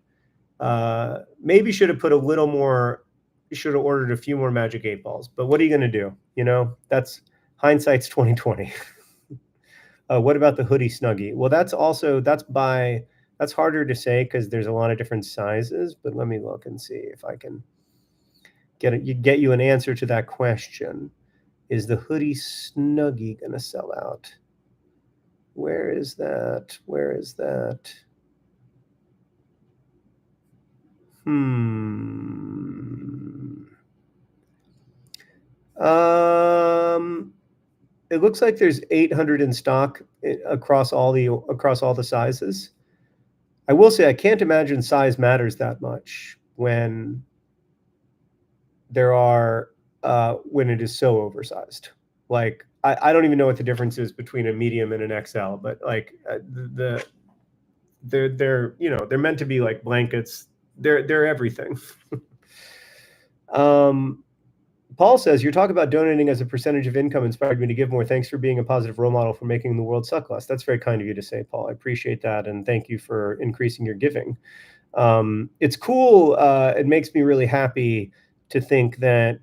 Maybe should have put a little more. You should have ordered a few more Magic 8 Balls. But what are you going to do? You know, that's hindsight's 2020. What about the hoodie Snuggie? Well, that's harder to say because there's a lot of different sizes. But let me look and see if I can get you an answer to that question. Is the hoodie Snuggie going to sell out? Where is that? It looks like there's 800 in stock across all the sizes. I will say I can't imagine size matters that much when when it is so oversized. Like I don't even know what the difference is between a medium and an XL, but like they're meant to be like blankets. They're everything. Paul says, your talk about donating as a percentage of income inspired me to give more. Thanks for being a positive role model for making the world suck less. That's very kind of you to say, Paul. I appreciate that. And thank you for increasing your giving. It's cool. It makes me really happy to think that,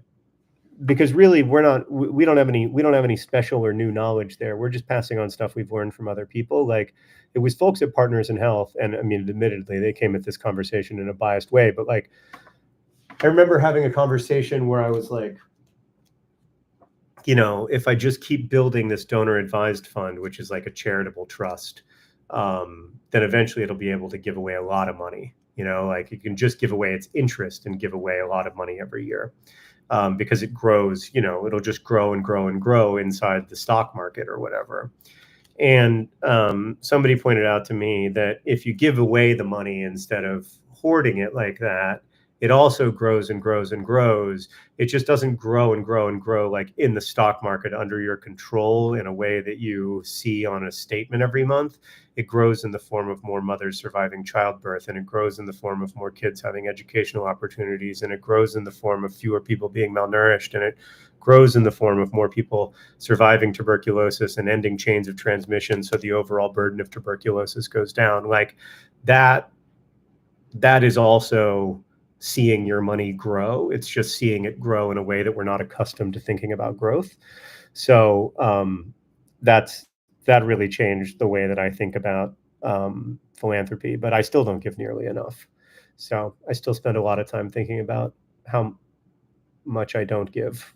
because really we don't have any special or new knowledge there. We're just passing on stuff we've learned from other people. Like it was folks at Partners in Health. And I mean, admittedly, they came at this conversation in a biased way, but like, I remember having a conversation where I was like, if I just keep building this donor advised fund, which is like a charitable trust, then eventually it'll be able to give away a lot of money. Like you can just give away its interest and give away a lot of money every year, because it grows, it'll just grow and grow and grow inside the stock market or whatever. And somebody pointed out to me that if you give away the money instead of hoarding it like that, it also grows and grows and grows. It just doesn't grow and grow and grow like in the stock market under your control in a way that you see on a statement every month. It grows in the form of more mothers surviving childbirth, and it grows in the form of more kids having educational opportunities, and it grows in the form of fewer people being malnourished, and it grows in the form of more people surviving tuberculosis and ending chains of transmission, so the overall burden of tuberculosis goes down. Like that is also seeing your money grow. It's just seeing it grow in a way that we're not accustomed to thinking about growth. So that really changed the way that I think about philanthropy, but I still don't give nearly enough. So I still spend a lot of time thinking about how much I don't give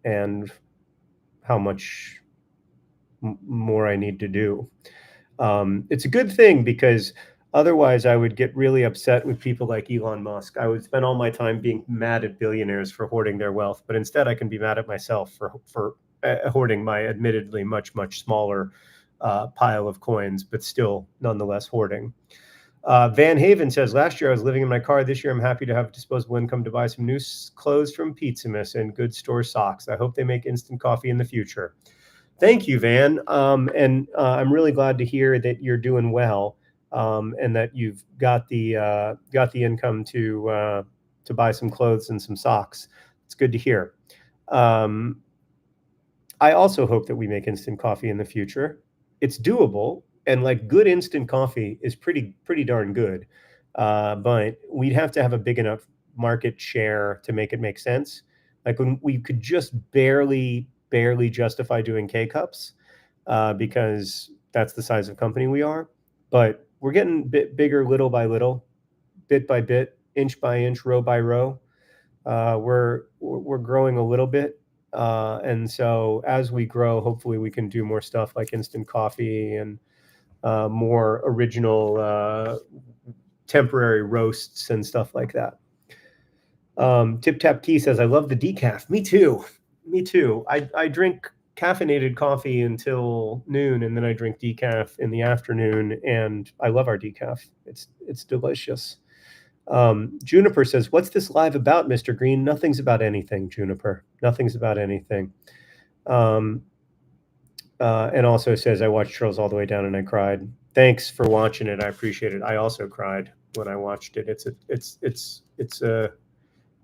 and how much more I need to do. It's a good thing because otherwise I would get really upset with people like Elon Musk. I would spend all my time being mad at billionaires for hoarding their wealth, but instead I can be mad at myself for hoarding my admittedly much smaller pile of coins, but still nonetheless hoarding. Van Haven says, last year I was living in my car. This year I'm happy to have disposable income to buy some new clothes from Pizzamas and good store socks. I hope they make instant coffee in the future. Thank you, Van. And I'm really glad to hear that you're doing well, and that you've got the income to buy some clothes and some socks. It's good to hear. I also hope that we make instant coffee in the future. It's doable, and like good instant coffee is pretty darn good. But we'd have to have a big enough market share to make it make sense. Like when we could just barely justify doing K cups, because that's the size of company we are. But we're getting a bit bigger little by little, bit by bit, inch by inch, row by row. We're growing a little bit. And so as we grow, hopefully we can do more stuff like instant coffee and more original temporary roasts and stuff like that. Tip Tap Key says, I love the decaf. Me too. Me too. I drink caffeinated coffee until noon, and then I drink decaf in the afternoon, and I love our decaf. It's delicious. Juniper says, what's this live about, Mr. Green? Nothing's about anything, Juniper. Nothing's about anything. And also says, I watched Trolls all the way down and I cried. Thanks for watching it. I appreciate it. I also cried when I watched it. It's a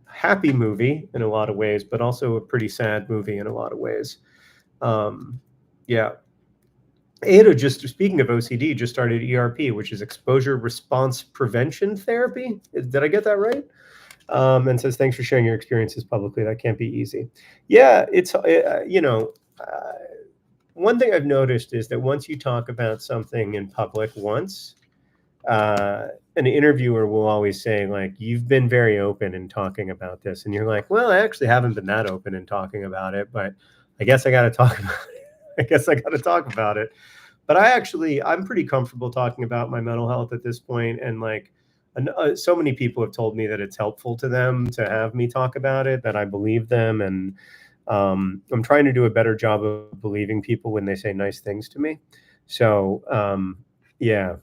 happy movie in a lot of ways, but also a pretty sad movie in a lot of ways. Yeah. Ada, just speaking of OCD, just started ERP, which is exposure response prevention therapy. Did I get that right? And says, thanks for sharing your experiences publicly. That can't be easy. Yeah, it's, one thing I've noticed is that once you talk about something in public once, an interviewer will always say, like, you've been very open in talking about this. And you're like, well, I actually haven't been that open in talking about it, but I guess I got to talk about it. I guess I got to talk about it. But I'm pretty comfortable talking about my mental health at this point. And like, so many people have told me that it's helpful to them to have me talk about it, that I believe them. And I'm trying to do a better job of believing people when they say nice things to me. So yeah,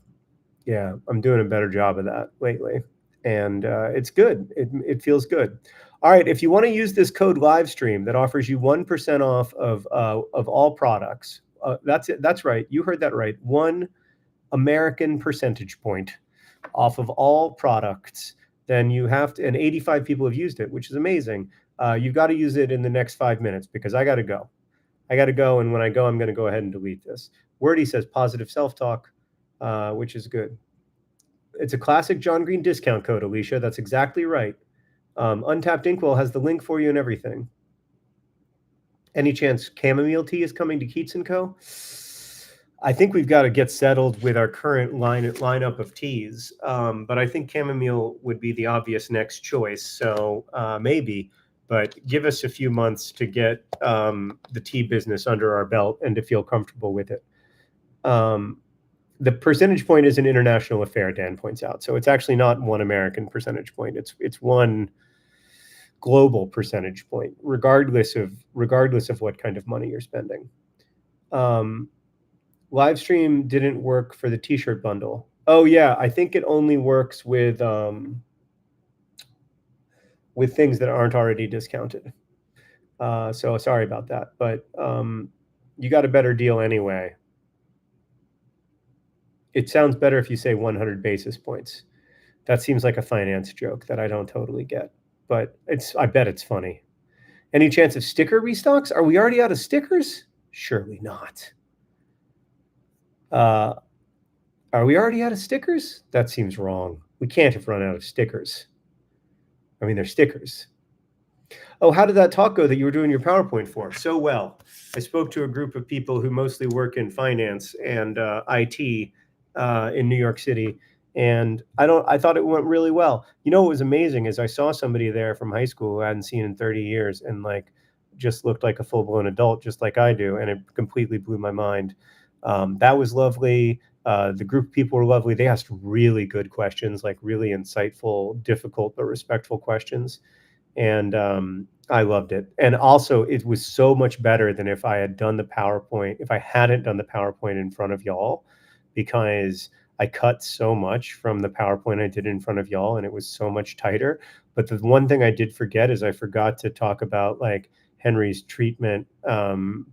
I'm doing a better job of that lately. And it's good. It feels good. All right, if you want to use this code livestream that offers you 1% off of all products, that's it. That's right. You heard that right. 1 American percentage point off of all products. Then you have to, and 85 people have used it, which is amazing. You've got to use it in the next 5 minutes because I got to go. And when I go, I'm going to go ahead and delete this. Wordy says positive self-talk, which is good. It's a classic John Green discount code, Alicia. That's exactly right. Untapped Inkwell has the link for you and everything. Any chance chamomile tea is coming to Keats & Co.? I think we've got to get settled with our current lineup of teas, but I think chamomile would be the obvious next choice. So maybe, but give us a few months to get the tea business under our belt and to feel comfortable with it. The percentage point is an international affair, Dan points out. So it's actually not 1 American percentage point. It's 1 global percentage point, regardless of what kind of money you're spending. Live stream didn't work for the t-shirt bundle. Oh yeah, I think it only works with with things that aren't already discounted. So sorry about that, but you got a better deal anyway. It sounds better if you say 100 basis points. That seems like a finance joke that I don't totally get, but I bet it's funny. Any chance of sticker restocks? Are we already out of stickers? Surely not. Uh, are we already out of stickers? That seems wrong. We can't have run out of stickers. I mean, they're stickers. Oh, how did that talk go that you were doing your PowerPoint for? So well. I spoke to a group of people who mostly work in finance and IT in New York City, and I thought it went really well. You know what was amazing is I saw somebody there from high school who I hadn't seen in 30 years and like just looked like a full-blown adult, just like I do, and it completely blew my mind. That was lovely. The group of people were lovely. They asked really good questions, like really insightful, difficult but respectful questions, and I loved it. And also, it was so much better than if I had done the PowerPoint, if I hadn't done the PowerPoint in front of y'all, because I cut so much from the PowerPoint I did in front of y'all, and it was so much tighter. But the one thing I did forget is I forgot to talk about like Henry's treatment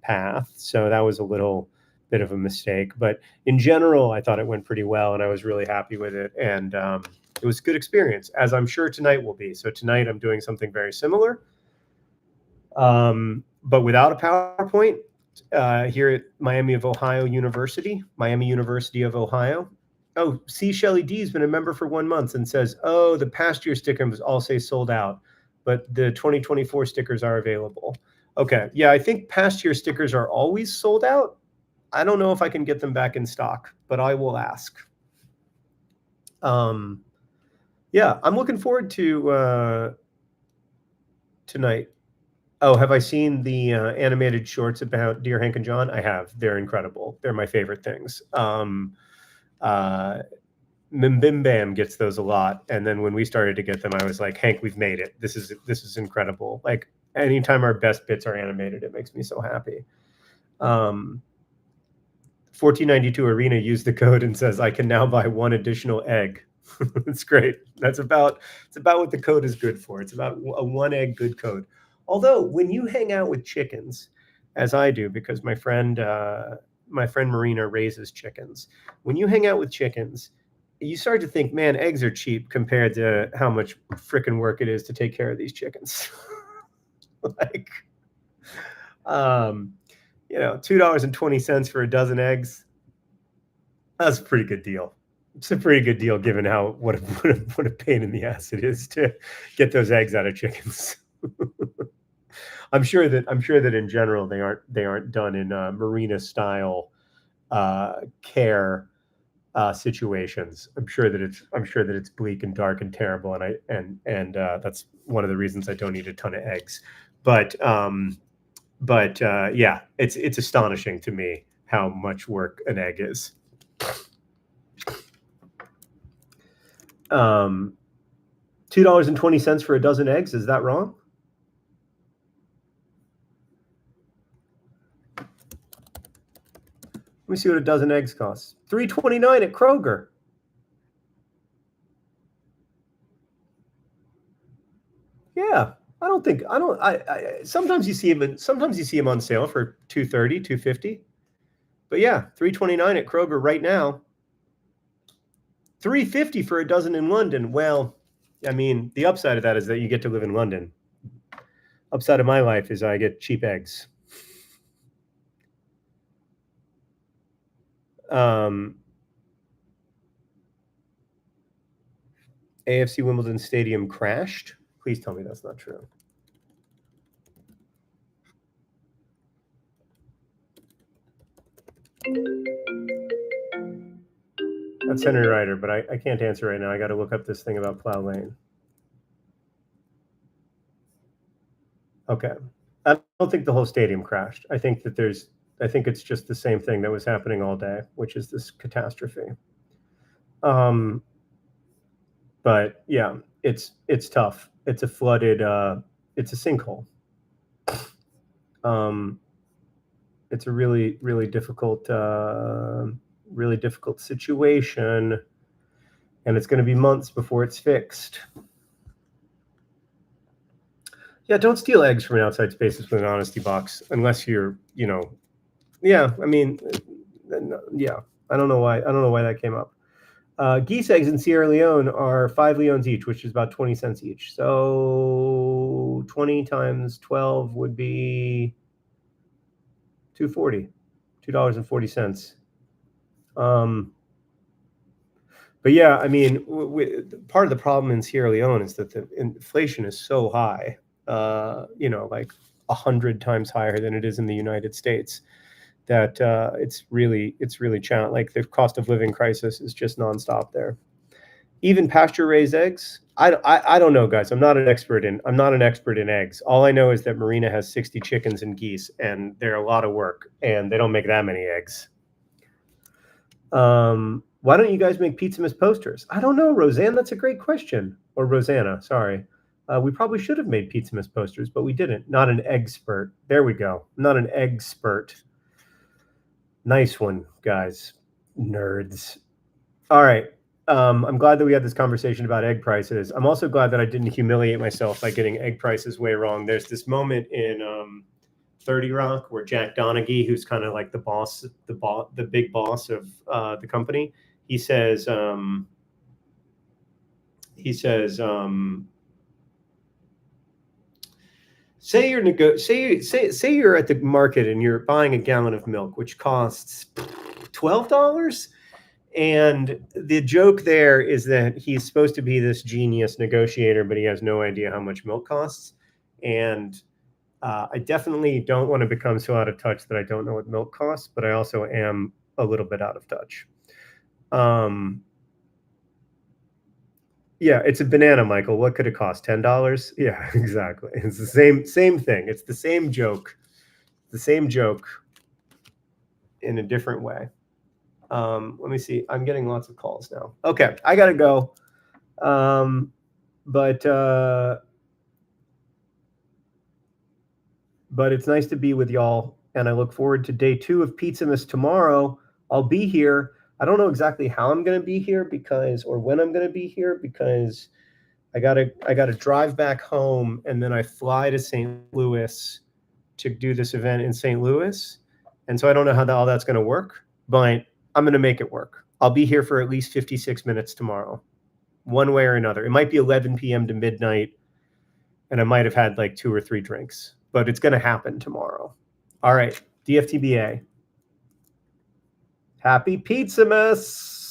path. So that was a little bit of a mistake. But in general, I thought it went pretty well, and I was really happy with it. And it was a good experience, as I'm sure tonight will be. So tonight I'm doing something very similar, but without a PowerPoint, here at Miami of Ohio. Oh, C. Shelley D has been a member for 1 month and says, oh, the past year stickers all say sold out, but the 2024 stickers are available. Okay, yeah, I think past year stickers are always sold out. I don't know if I can get them back in stock, but I will ask. Yeah, I'm looking forward to tonight. Oh, have I seen the animated shorts about Dear Hank and John? I have. They're incredible. They're my favorite things. Mim Bim Bam gets those a lot, and then when we started to get them, I was like, Hank, we've made it. This is incredible. Like anytime our best bits are animated, it makes me so happy. 1492 Arena used the code and says I can now buy one additional egg. It's great. It's about what the code is good for. It's about a one egg good code. Although when you hang out with chickens, as I do, because my friend Marina raises chickens, when you hang out with chickens, you start to think, man, eggs are cheap compared to how much freaking work it is to take care of these chickens. Like, $2.20 for a dozen eggs. That's a pretty good deal. It's a pretty good deal given what a pain in the ass it is to get those eggs out of chickens. I'm sure that in general they aren't done in marina style care situations. I'm sure that it's bleak and dark and terrible, and that's one of the reasons I don't eat a ton of eggs. But yeah, it's astonishing to me how much work an egg is. $2.20 for a dozen eggs. Is that wrong? Let me see what a dozen eggs costs. $3.29 at Kroger. Yeah, sometimes you see them on sale for $2.30, $2.50. But yeah, $3.29 at Kroger right now. $3.50 for a dozen in London. Well, I mean, the upside of that is that you get to live in London. Upside of my life is I get cheap eggs. AFC Wimbledon Stadium crashed. Please tell me that's not true. That's Henry Ryder, but I can't answer right now. I got to look up this thing about Plow Lane. Okay. I don't think the whole stadium crashed. I think it's just the same thing that was happening all day, which is this catastrophe. But yeah, it's tough. It's a flooded, it's a sinkhole. It's a really, really difficult situation, and it's going to be months before it's fixed. Yeah, don't steal eggs from an outside spaces with an honesty box unless you're, yeah, I mean, yeah, I don't know why. I don't know why that came up. Geese eggs in Sierra Leone are 5 leones each, which is about 20 cents each. So 20 times 12 would be 240, $2.40. But yeah, I mean, part of the problem in Sierra Leone is that the inflation is so high, like 100 times higher than it is in the United States, that it's really challenging. Like the cost of living crisis is just nonstop there. Even pasture raised eggs, I don't know, guys. I'm not an expert in eggs. All I know is that Marina has 60 chickens and geese, and they're a lot of work, and they don't make that many eggs. Why don't you guys make Pizzamas posters? I don't know, Roseanne. That's a great question. Or Rosanna, sorry. We probably should have made Pizzamas posters, but we didn't. Not an expert. There we go. Not an expert. Nice one, guys. Nerds. All right. I'm glad that we had this conversation about egg prices. I'm also glad that I didn't humiliate myself by getting egg prices way wrong. There's this moment in 30 Rock where Jack Donaghy, who's kind of like the big boss of the company, he says, say you're at the market and you're buying a gallon of milk, which costs $12. And the joke there is that he's supposed to be this genius negotiator, but he has no idea how much milk costs. And I definitely don't want to become so out of touch that I don't know what milk costs, but I also am a little bit out of touch. Yeah, it's a banana, Michael. What could it cost? $10? Yeah, exactly. It's the same thing. It's the same joke. The same joke in a different way. Let me see. I'm getting lots of calls now. Okay, I gotta go. But it's nice to be with y'all, and I look forward to day 2 of Pizzamas tomorrow. I'll be here. I don't know exactly how I'm going to be here or when I'm going to be here, because I gotta drive back home, and then I fly to St. Louis to do this event in St. Louis, and so I don't know how all that's going to work, but I'm going to make it work. I'll be here for at least 56 minutes tomorrow, one way or another. It might be 11 p.m. to midnight, and I might have had like 2 or 3 drinks, but it's going to happen tomorrow. All right, DFTBA. Happy Pizzamas!